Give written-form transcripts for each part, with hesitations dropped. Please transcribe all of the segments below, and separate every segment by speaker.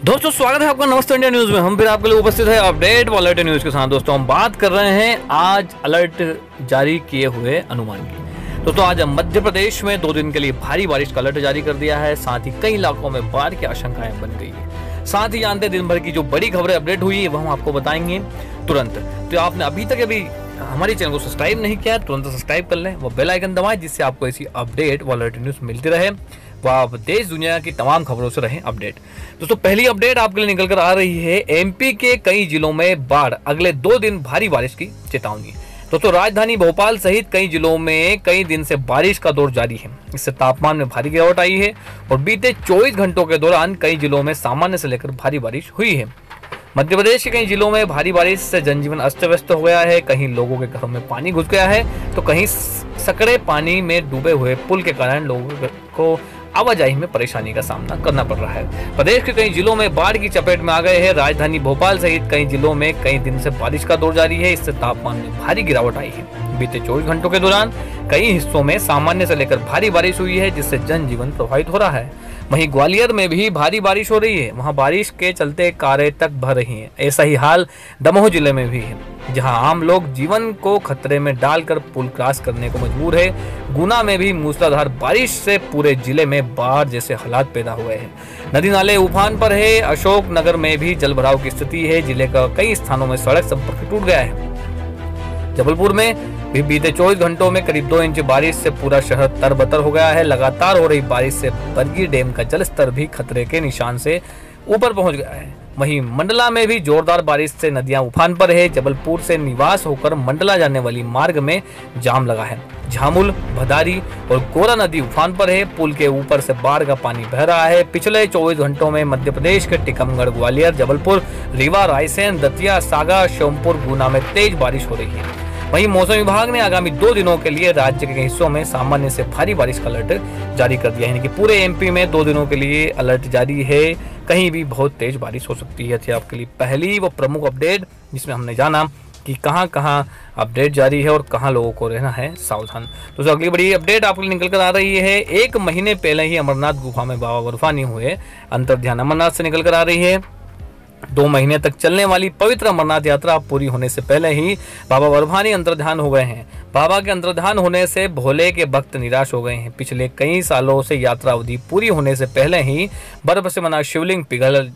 Speaker 1: दोस्तों स्वागत है आपका नमस्ते इंडिया न्यूज में। हम फिर आपके लिए उपस्थित है अपडेट वॉलेट न्यूज के साथ। दोस्तों हम बात कर रहे हैं आज अलर्ट जारी किए हुए अनुमान की। दोस्तों आज मध्य प्रदेश में 2 दिन के लिए भारी बारिश का अलर्ट जारी कर दिया है। साथ ही कई इलाकों में बाढ़ की आशंकाएं बन गई है। साथ ही जानते दिन भर की जो बड़ी खबरें अपडेट हुई है वह हम आपको बताएंगे तुरंत। तो आपने अभी तक हमारे चैनल को सब्सक्राइब नहीं किया तुरंत सब्सक्राइब कर लें, वो बेल आइकन दबाएं जिससे आपको ऐसी अपडेट वॉलेट न्यूज मिलती रहे, वह आप देश दुनिया की तमाम खबरों से रहें अपडेट। दोस्तों पहली अपडेट आपके लिए निकल कर आ रही है एमपी के कई जिलों में बाढ़, अगले 2 दिन भारी बारिश की चेतावनी। दोस्तों राजधानी भोपाल सहित कई जिलों में कई दिन से बारिश का दौर जारी है। इससे तापमान में भारी गिरावट आई है और बीते 24 घंटों के दौरान कई जिलों में सामान्य से लेकर भारी बारिश हुई है। मध्य प्रदेश के कई जिलों में भारी बारिश से जनजीवन अस्त व्यस्त हो गया है। कहीं लोगों के घरों में पानी घुस गया है तो कहीं सकड़े पानी में डूबे हुए पुल के कारण लोगों को आवाजाही में परेशानी का सामना करना पड़ रहा है। प्रदेश के कई जिलों में बाढ़ की चपेट में आ गए हैं। राजधानी भोपाल सहित कई जिलों में कई दिन से बारिश का दौर जारी है। इससे तापमान में भारी गिरावट आई है। बीते 24 घंटों के दौरान कई हिस्सों में सामान्य से लेकर भारी बारिश हुई है, जिससे जनजीवन प्रभावित हो रहा है। वहीं ग्वालियर में भी भारी बारिश हो रही है। वहां बारिश के चलते कारें तक भर रही हैं। ऐसा ही हाल दमोह जिले में भी है, जहां आम लोग जीवन को खतरे में डालकर पुल क्रॉस करने को मजबूर है। गुना में भी मूसलाधार बारिश से पूरे जिले में बाढ़ जैसे हालात पैदा हुए हैं। नदी नाले उफान पर है। अशोक नगर में भी जलभराव की स्थिति है। जिले का कई स्थानों में सड़क संपर्क टूट गया है। जबलपुर में भी बीते 24 घंटों में करीब 2 इंच बारिश से पूरा शहर तरबतर हो गया है। लगातार हो रही बारिश से बरगी डैम का जलस्तर भी खतरे के निशान से ऊपर पहुंच गया है। वहीं मंडला में भी जोरदार बारिश से नदियां उफान पर है। जबलपुर से निवास होकर मंडला जाने वाली मार्ग में जाम लगा है। झामुल, भदारी और गोरा नदी उफान पर है। पुल के ऊपर से बाढ़ का पानी बह रहा है। पिछले 24 घंटों में मध्य प्रदेश के टीकमगढ़, ग्वालियर, जबलपुर, रीवा, रायसेन, दतिया, सागा, श्योपुर, गुना में तेज बारिश हो रही है। वहीं मौसम विभाग ने आगामी 2 दिनों के लिए राज्य के कई हिस्सों में सामान्य से भारी बारिश का अलर्ट जारी कर दिया है। यानी कि पूरे एमपी में 2 दिनों के लिए अलर्ट जारी है। कहीं भी बहुत तेज बारिश हो सकती है। थी आपके लिए पहली व प्रमुख अपडेट, जिसमें हमने जाना कि कहां अपडेट जारी है और कहां लोगों को रहना है सावधान। तो अगली बड़ी अपडेट आपके लिए निकल कर आ रही है। 1 महीने पहले ही अमरनाथ गुफा में बाबा बर्फानी हुए अंतर्ध्यान। अमरनाथ से निकल कर आ रही है। 2 महीने तक चलने वाली पवित्र अमरनाथ यात्रा पूरी होने से पहले ही बाबा बर्फानी अंतर्ध्यान हो गए हैं। बाबा के अंतर्ध्यान होने से भोले के भक्त निराश हो गए हैं। पिछले कई सालों से यात्रा अवधि पूरी होने से पहले ही बर्फ से बना शिवलिंग पिघल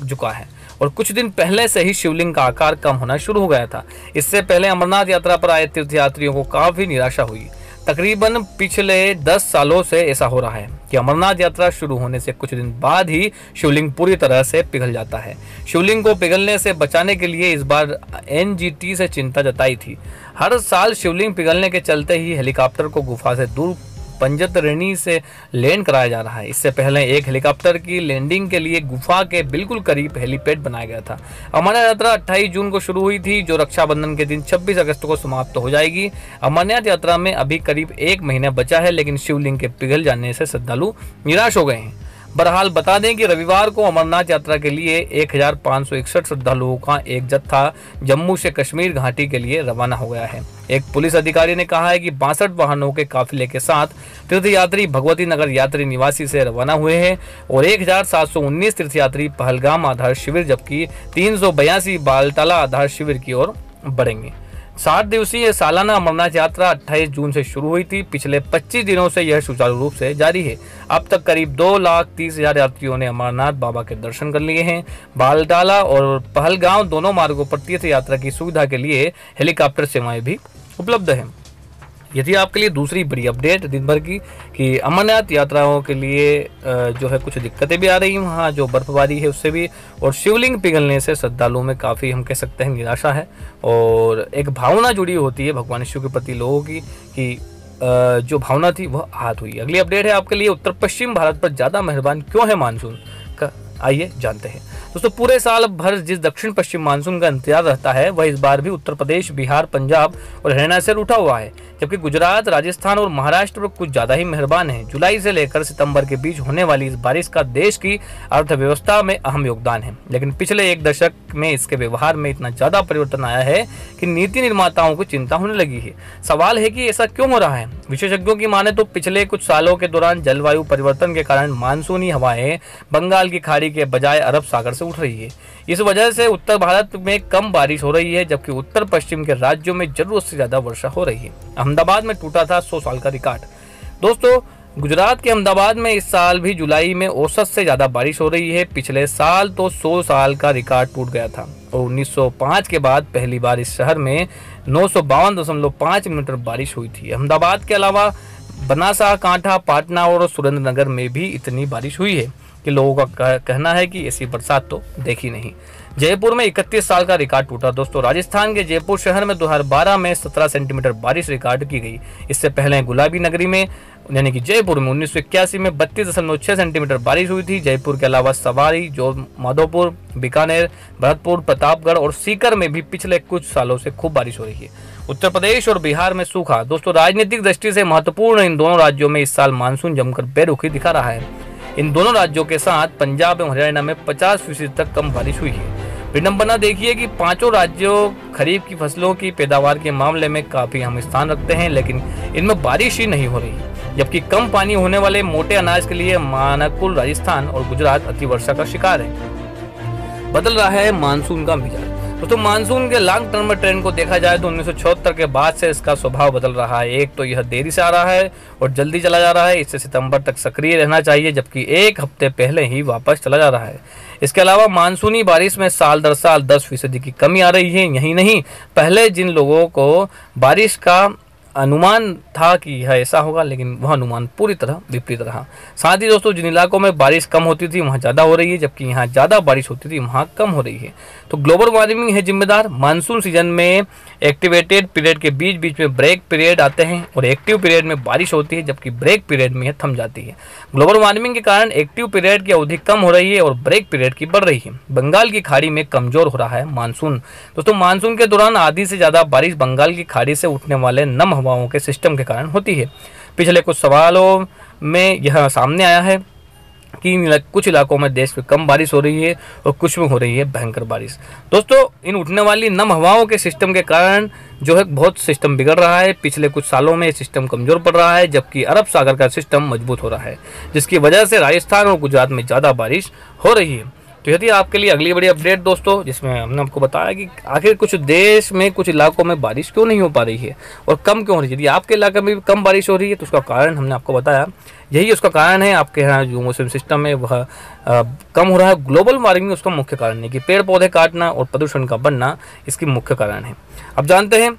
Speaker 1: चुका है और कुछ दिन पहले से ही शिवलिंग का आकार कम होना शुरू हो गया था। इससे पहले अमरनाथ यात्रा पर आए तीर्थयात्रियों को काफी निराशा हुई। तकरीबन पिछले 10 सालों से ऐसा हो रहा है कि अमरनाथ यात्रा शुरू होने से कुछ दिन बाद ही शिवलिंग पूरी तरह से पिघल जाता है। शिवलिंग को पिघलने से बचाने के लिए इस बार एनजीटी से चिंता जताई थी। हर साल शिवलिंग पिघलने के चलते ही हेलीकॉप्टर को गुफा से दूर पंजतरणी से लैंड कराया जा रहा है। इससे पहले एक हेलीकॉप्टर की लैंडिंग के लिए गुफा के बिल्कुल करीब हेलीपैड बनाया गया था। अमरनाथ यात्रा 28 जून को शुरू हुई थी, जो रक्षाबंधन के दिन 26 अगस्त को समाप्त हो जाएगी। अमरनाथ यात्रा में अभी करीब 1 महीना बचा है, लेकिन शिवलिंग के पिघल जाने से श्रद्धालु निराश हो गए हैं। बहरहाल बता दें कि रविवार को अमरनाथ यात्रा के लिए 1561 श्रद्धालुओं का एक जत्था जम्मू से कश्मीर घाटी के लिए रवाना हो गया है। एक पुलिस अधिकारी ने कहा है कि 62 वाहनों के काफिले के साथ तीर्थयात्री भगवती नगर यात्री निवासी से रवाना हुए हैं और 1719 तीर्थयात्री पहलगाम आधार शिविर जबकि 382 बालटाला आधार शिविर की ओर बढ़ेंगे। 60 दिवसीय सालाना अमरनाथ यात्रा 28 जून से शुरू हुई थी। पिछले 25 दिनों से यह सुचारू रूप से जारी है। अब तक करीब 2,30,000 यात्रियों ने अमरनाथ बाबा के दर्शन कर लिए हैं। बालटाला और पहलगांव दोनों मार्गों पर तीर्थ यात्रा की सुविधा के लिए हेलीकॉप्टर सेवाएं भी उपलब्ध है। यदि आपके लिए दूसरी बड़ी अपडेट दिन भर की कि अमरनाथ यात्राओं के लिए जो है कुछ दिक्कतें भी आ रही हैं, वहाँ जो बर्फबारी है उससे भी, और शिवलिंग पिघलने से श्रद्धालुओं में काफ़ी हम कह सकते हैं निराशा है और एक भावना जुड़ी होती है भगवान शिव के प्रति लोगों की कि जो भावना थी वह आहत हुई। अगली अपडेट है आपके लिए उत्तर पश्चिम भारत पर ज़्यादा मेहरबान क्यों है मानसून का, आइए जानते हैं। दोस्तों पूरे साल भर जिस दक्षिण पश्चिम मानसून का इंतजार रहता है वह इस बार भी उत्तर प्रदेश, बिहार, पंजाब और हरियाणा से रूठा हुआ है, जबकि गुजरात, राजस्थान और महाराष्ट्र पर कुछ ज्यादा ही मेहरबान है। जुलाई से लेकर सितंबर के बीच होने वाली इस बारिश का देश की अर्थव्यवस्था में अहम योगदान है, लेकिन पिछले 1 दशक में इसके व्यवहार में इतना ज्यादा परिवर्तन आया है कि नीति निर्माताओं को चिंता होने लगी है। सवाल है कि ऐसा क्यों हो रहा है। विशेषज्ञों की माने तो पिछले कुछ सालों के दौरान जलवायु परिवर्तन के कारण मानसूनी हवाएं बंगाल की खाड़ी खाड़ी के बजाय अरब सागर से उठ रही है। इस वजह से उत्तर भारत में कम बारिश हो रही है, जबकि उत्तर पश्चिम के राज्यों में जरूरत से ज्यादा वर्षा हो रही है। अहमदाबाद में टूटा था 100 साल का रिकॉर्ड। दोस्तों, गुजरात के अहमदाबाद में इस साल भी जुलाई में औसत से ज्यादा बारिश हो रही है। पिछले साल तो 100 साल का रिकॉर्ड टूट गया था और 1905 के बाद पहली बार इस शहर में 952.5 मिलीमीटर बारिश हुई थी। अहमदाबाद के अलावा बनासा, कांठा, पाटना और सुरेंद्रनगर में भी इतनी बारिश हुई है कि लोगों का कहना है कि ऐसी बरसात तो देखी नहीं। जयपुर में 31 साल का रिकॉर्ड टूटा। दोस्तों, राजस्थान के जयपुर शहर में 2012 में 17 सेंटीमीटर बारिश रिकॉर्ड की गई। इससे पहले गुलाबी नगरी में यानी कि जयपुर में 1981 में 32.6 सेंटीमीटर बारिश हुई थी। जयपुर के अलावा सवारी, माधोपुर, बीकानेर, भरतपुर, प्रतापगढ़ और सीकर में भी पिछले कुछ सालों से खूब बारिश हो रही है। उत्तर प्रदेश और बिहार में सूखा। दोस्तों, राजनीतिक दृष्टि से महत्वपूर्ण इन दोनों राज्यों में इस साल मानसून जमकर बेरुखी दिखा रहा है। इन दोनों राज्यों के साथ पंजाब और हरियाणा में 50% तक कम बारिश हुई है। विडंबना देखिए कि पांचों राज्यों खरीफ की फसलों की पैदावार के मामले में काफी अहम स्थान रखते हैं, लेकिन इनमें बारिश ही नहीं हो रही। जबकि कम पानी होने वाले मोटे अनाज के लिए मानकुल राजस्थान और गुजरात अतिवर्षा का शिकार है। बदल रहा है मानसून का मिजाज। दोस्तों, मानसून के लॉन्ग टर्म ट्रेंड को देखा जाए तो 1976 के बाद से इसका स्वभाव बदल रहा है। एक तो यह देरी से आ रहा है और जल्दी चला जा रहा है। इससे सितंबर तक सक्रिय रहना चाहिए, जबकि एक हफ्ते पहले ही वापस चला जा रहा है। इसके अलावा मानसूनी बारिश में साल दर साल 10% की कमी आ रही है। यही नहीं, पहले जिन लोगों को बारिश का अनुमान था कि यह ऐसा होगा, लेकिन वह अनुमान पूरी तरह विपरीत रहा। साथ ही दोस्तों, जिन इलाकों में बारिश कम होती थी वहाँ ज़्यादा हो रही है, जबकि यहाँ ज़्यादा बारिश होती थी वहाँ कम हो रही है। तो ग्लोबल वार्मिंग है जिम्मेदार। मानसून सीजन में एक्टिवेटेड पीरियड के बीच बीच में ब्रेक पीरियड आते हैं और एक्टिव पीरियड में बारिश होती है, जबकि ब्रेक पीरियड में यह थम जाती है। ग्लोबल वार्मिंग के कारण एक्टिव पीरियड की अवधि कम हो रही है और ब्रेक पीरियड की बढ़ रही है। बंगाल की खाड़ी में कमजोर हो रहा है मानसून। दोस्तों, मानसून के दौरान आधी से ज़्यादा बारिश बंगाल की खाड़ी से उठने वाले नम हवाओं के सिस्टम के कारण होती है। पिछले कुछ सवालों में यह सामने आया है कि कुछ इलाकों में देश में कम बारिश हो रही है और कुछ में हो रही है भयंकर बारिश। दोस्तों, इन उठने वाली नम हवाओं के सिस्टम के कारण जो है बहुत सिस्टम बिगड़ रहा है। पिछले कुछ सालों में सिस्टम कमजोर पड़ रहा है, जबकि अरब सागर का सिस्टम मजबूत हो रहा है, जिसकी वजह से राजस्थान और गुजरात में ज़्यादा बारिश हो रही है। तो यह थी आपके लिए अगली बड़ी अपडेट दोस्तों, जिसमें हमने आपको बताया कि आखिर कुछ देश में कुछ इलाकों में बारिश क्यों नहीं हो पा रही है और कम क्यों हो रही है। यदि आपके इलाके में भी कम बारिश हो रही है तो उसका कारण हमने आपको बताया। यही उसका कारण है, आपके यहाँ जो मौसम सिस्टम है वह कम हो रहा है। ग्लोबल वार्मिंग उसका मुख्य कारण है कि पेड़ पौधे काटना और प्रदूषण का बढ़ना इसकी मुख्य कारण है। अब जानते हैं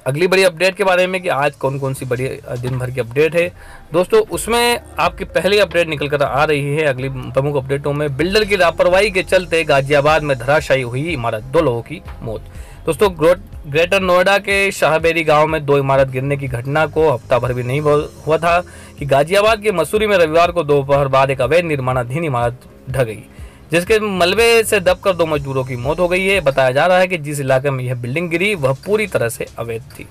Speaker 1: अगली बड़ी अपडेट के बारे में कि आज कौन कौन सी बड़ी दिन भर की अपडेट है। दोस्तों, उसमें आपकी पहली अपडेट निकल कर आ रही है। अगली प्रमुख अपडेटों में बिल्डर की लापरवाही के चलते गाजियाबाद में धराशायी हुई इमारत, 2 लोगों की मौत। दोस्तों, ग्रेटर नोएडा के शाहबेरी गांव में 2 इमारत गिरने की घटना को हफ्ता भर भी नहीं हुआ था कि गाजियाबाद के मसूरी में रविवार को दोपहर बाद एक अवैध निर्माणाधीन इमारत ढह गई, जिसके मलबे से दबकर 2 मजदूरों की मौत हो गई है। बताया जा रहा है कि जिस इलाके में यह बिल्डिंग गिरी वह पूरी तरह से अवैध थी।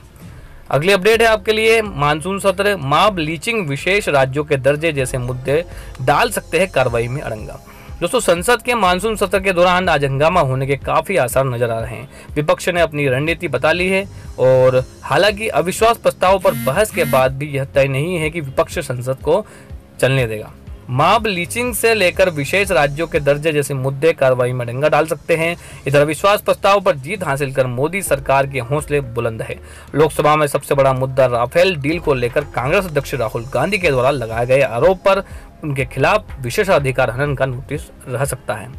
Speaker 1: अगली अपडेट है आपके लिए मानसून सत्र, मॉब लिंचिंग, विशेष राज्यों के दर्जे जैसे मुद्दे डाल सकते हैं कार्रवाई में अड़ंगा। दोस्तों, संसद के मानसून सत्र के दौरान आज हंगामा होने के काफी आसार नजर आ रहे हैं। विपक्ष ने अपनी रणनीति बता ली है और हालांकि अविश्वास प्रस्ताव पर बहस के बाद भी यह तय नहीं है कि विपक्ष संसद को चलने देगा। मॉब लिंचिंग से लेकर विशेष राज्यों के दर्जे जैसे मुद्दे कार्रवाई में डंगा डाल सकते हैं। इधर अविश्वास प्रस्ताव पर जीत हासिल कर मोदी सरकार के हौसले बुलंद है। लोकसभा में सबसे बड़ा मुद्दा राफेल डील को लेकर कांग्रेस अध्यक्ष राहुल गांधी के द्वारा लगाए गए आरोप पर उनके खिलाफ विशेषाधिकार हनन का नोटिस रह सकता है।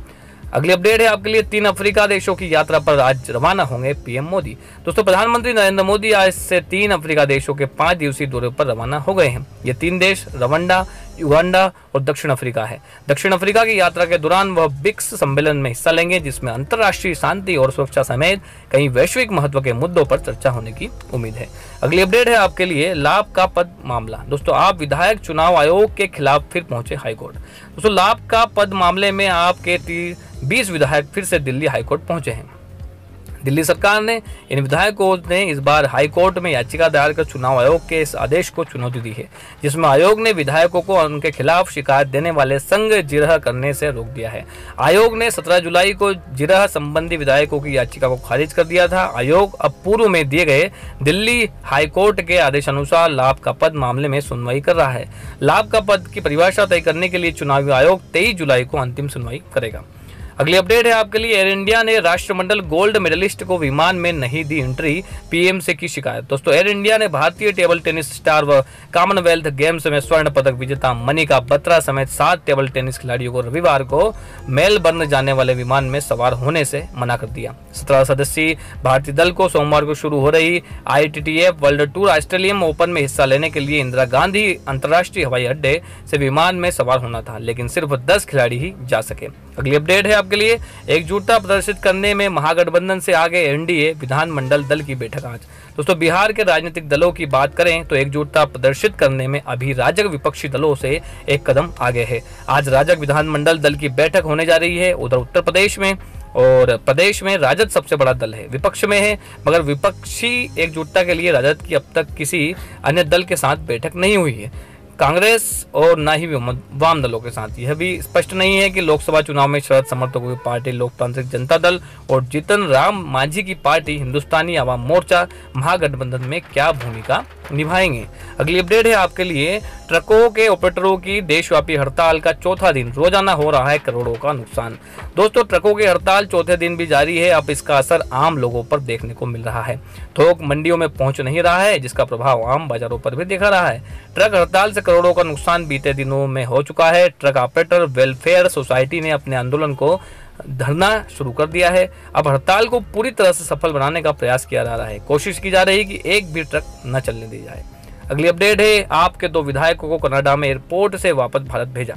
Speaker 1: अगली अपडेट है आपके लिए 3 अफ्रीका देशों की यात्रा पर आज रवाना होंगे पीएम मोदी। दोस्तों, प्रधानमंत्री नरेंद्र मोदी आज से 3 अफ्रीका देशों के 5 दिवसीय दौरे पर रवाना हो गए हैं। ये 3 देश रवांडा, युगांडा और दक्षिण अफ्रीका है। दक्षिण अफ्रीका की यात्रा के दौरान वह ब्रिक्स सम्मेलन में हिस्सा लेंगे, जिसमें अंतर्राष्ट्रीय शांति और सुरक्षा समेत कई वैश्विक महत्व के मुद्दों पर चर्चा होने की उम्मीद है। अगली अपडेट है आपके लिए लाभ का पद मामला। दोस्तों, आप विधायक चुनाव आयोग के खिलाफ फिर पहुंचे हाईकोर्ट। दोस्तों, लाभ का पद मामले में आपके 20 विधायक फिर से दिल्ली हाईकोर्ट पहुंचे हैं। दिल्ली सरकार ने इन विधायकों ने इस बार हाई कोर्ट में याचिका दायर कर चुनाव आयोग के इस आदेश को चुनौती दी है, जिसमें आयोग ने विधायकों को उनके खिलाफ शिकायत देने वाले संग जिरह करने से रोक दिया है। आयोग ने 17 जुलाई को जिरह संबंधी विधायकों की याचिका को खारिज कर दिया था। आयोग अब पूर्व में दिए गए दिल्ली हाई कोर्ट के आदेश अनुसार लाभ का पद मामले में सुनवाई कर रहा है। लाभ का पद की परिभाषा तय करने के लिए चुनावी आयोग 23 जुलाई को अंतिम सुनवाई करेगा। अगली अपडेट है आपके लिए, एयर इंडिया ने राष्ट्रमंडल गोल्ड मेडलिस्ट को विमान में नहीं दी एंट्री, पीएम से की शिकायत। दोस्तों, एयर इंडिया ने भारतीय टेबल टेनिस स्टार व कॉमनवेल्थ गेम्स में स्वर्ण पदक विजेता मनिका बत्रा समेत 7 टेबल टेनिस खिलाड़ियों को रविवार को मेलबर्न जाने वाले विमान में सवार होने से मना कर दिया। 17 सदस्यीय भारतीय दल को सोमवार को शुरू हो रही ITTF world tour Australian open में हिस्सा लेने के लिए इंदिरा गांधी अंतर्राष्ट्रीय हवाई अड्डे से विमान में सवार होना था, लेकिन सिर्फ 10 खिलाड़ी ही जा सके। अगली अपडेट है आपके लिए, एकजुटता प्रदर्शित करने में महागठबंधन से आगे एनडीए विधानमंडल दल की बैठक आज। दोस्तों, बिहार के राजनीतिक दलों की बात करें तो एकजुटता प्रदर्शित करने में अभी राजग विपक्षी दलों से एक कदम आगे है। आज राजग विधानमंडल दल की बैठक होने जा रही है। उधर उत्तर प्रदेश में और प्रदेश में राजद सबसे बड़ा दल है, विपक्ष में है, मगर विपक्षी एकजुटता के लिए राजद की अब तक किसी अन्य दल के साथ बैठक नहीं हुई है, कांग्रेस और न ही वाम दलों के साथ। यह भी स्पष्ट नहीं है कि लोकसभा चुनाव में शरद समर्थकों की पार्टी लोकतांत्रिक जनता दल और जीतन राम मांझी की पार्टी हिंदुस्तानी आवाम मोर्चा महागठबंधन में क्या भूमिका निभाएंगे। अगली अपडेट है आपके लिए, ट्रकों के ऑपरेटरों की देशव्यापी हड़ताल का चौथा दिन, रोजाना हो रहा है करोड़ों का नुकसान। दोस्तों, ट्रकों की हड़ताल चौथे दिन भी जारी है। अब इसका असर आम लोगों पर देखने को मिल रहा है। थोक मंडियों में पहुंच नहीं रहा है, जिसका प्रभाव आम बाजारों पर भी दिखा रहा है। ट्रक हड़ताल से करोड़ों का नुकसान बीते दिनों में हो चुका है। ट्रक ऑपरेटर वेलफेयर सोसाइटी ने अपने आंदोलन को धरना शुरू कर दिया है। अब हड़ताल को पूरी तरह से सफल बनाने का प्रयास किया जा रहा है। कोशिश की जा रही है कि एक भी ट्रक न चलने दी जाए। अगली अपडेट है, आपके 2 विधायकों को कनाडा में एयरपोर्ट से वापस भारत भेजा।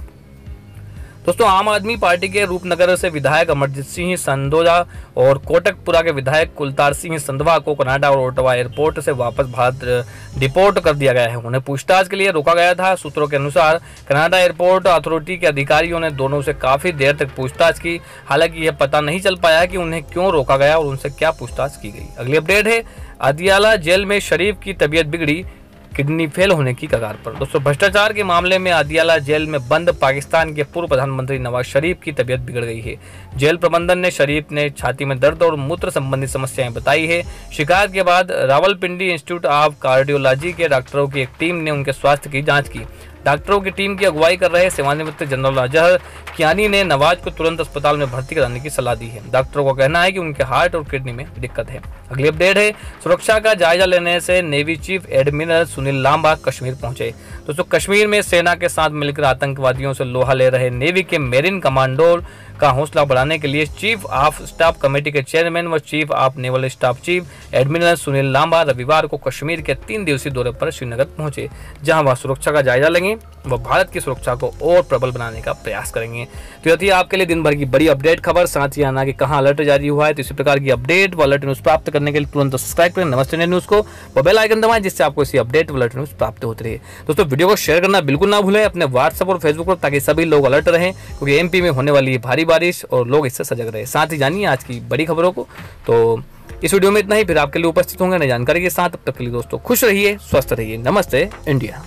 Speaker 1: दोस्तों, आम आदमी पार्टी के रूपनगर से विधायक अमरजीत सिंह संधोजा और कोटकपुरा के विधायक कुलतार सिंह संधवा को कनाडा और ओटावा एयरपोर्ट से वापस भारत डिपोर्ट कर दिया गया है। उन्हें पूछताछ के लिए रोका गया था। सूत्रों के अनुसार कनाडा एयरपोर्ट अथॉरिटी के अधिकारियों ने दोनों से काफी देर तक पूछताछ की। हालांकि यह पता नहीं चल पाया कि उन्हें क्यों रोका गया और उनसे क्या पूछताछ की गई। अगली अपडेट है, अदियाला जेल में शरीफ की तबीयत बिगड़ी, किडनी फेल होने की कगार पर। दोस्तों, भ्रष्टाचार के मामले में अदियाला जेल में बंद पाकिस्तान के पूर्व प्रधानमंत्री नवाज शरीफ की तबीयत बिगड़ गई है। जेल प्रबंधन ने शरीफ ने छाती में दर्द और मूत्र संबंधी समस्याएं बताई है। शिकायत के बाद रावलपिंडी इंस्टीट्यूट ऑफ कार्डियोलॉजी के डॉक्टरों की एक टीम ने उनके स्वास्थ्य की जांच की। डॉक्टरों की टीम की अगुवाई कर रहे सेवानिवृत्त जनरल अजहर कियानी ने नवाज को तुरंत अस्पताल में भर्ती कराने की सलाह दी है। डॉक्टरों का कहना है कि उनके हार्ट और किडनी में दिक्कत है। अगली अपडेट है, सुरक्षा का जायजा लेने से navy chief admiral Sunil Lamba Kashmir पहुंचे। दोस्तों, कश्मीर में सेना के साथ मिलकर आतंकवादियों से लोहा ले रहे नेवी के मेरीन कमांडो का हौसला बढ़ाने के लिए चीफ ऑफ स्टाफ कमेटी के चेयरमैन व chief of naval staff chief admiral Sunil Lamba रविवार को कश्मीर के 3 दिवसीय दौरे पर श्रीनगर पहुंचे, जहां वह सुरक्षा का जायजा लेंगे व भारत की सुरक्षा को और प्रबल बनाने का प्रयास करेंगे। तो यह थी आपके लिए दिन भर की बड़ी अपडेट खबर, साथ ही आना कि कहां अलर्ट जारी हुआ है। तो इसी प्रकार की अपडेट व अलर्ट न्यूज प्राप्त करने के लिए तुरंत सब्सक्राइब करें नमस्ते इंडिया न्यूज को व बेल आइकन दबाएं, जिससे आपको इसी अपडेट व अलर्ट न्यूज प्राप्त होती रहे। दोस्तों, वीडियो को शेयर करना बिल्कुल ना भूलें अपने व्हाट्सएप और फेसबुक पर, ताकि सभी लोग अलर्ट रहें, क्योंकि एमपी में होने वाली भारी बारिश और लोग इससे सजग रहे। साथ ही जानिए आज की बड़ी खबरों को। तो इस वीडियो में इतना ही, फिर आपके लिए उपस्थित होंगे नई जानकारी के साथ। तब तक के लिए दोस्तों खुश रहिए, स्वस्थ रहिए। नमस्ते इंडिया।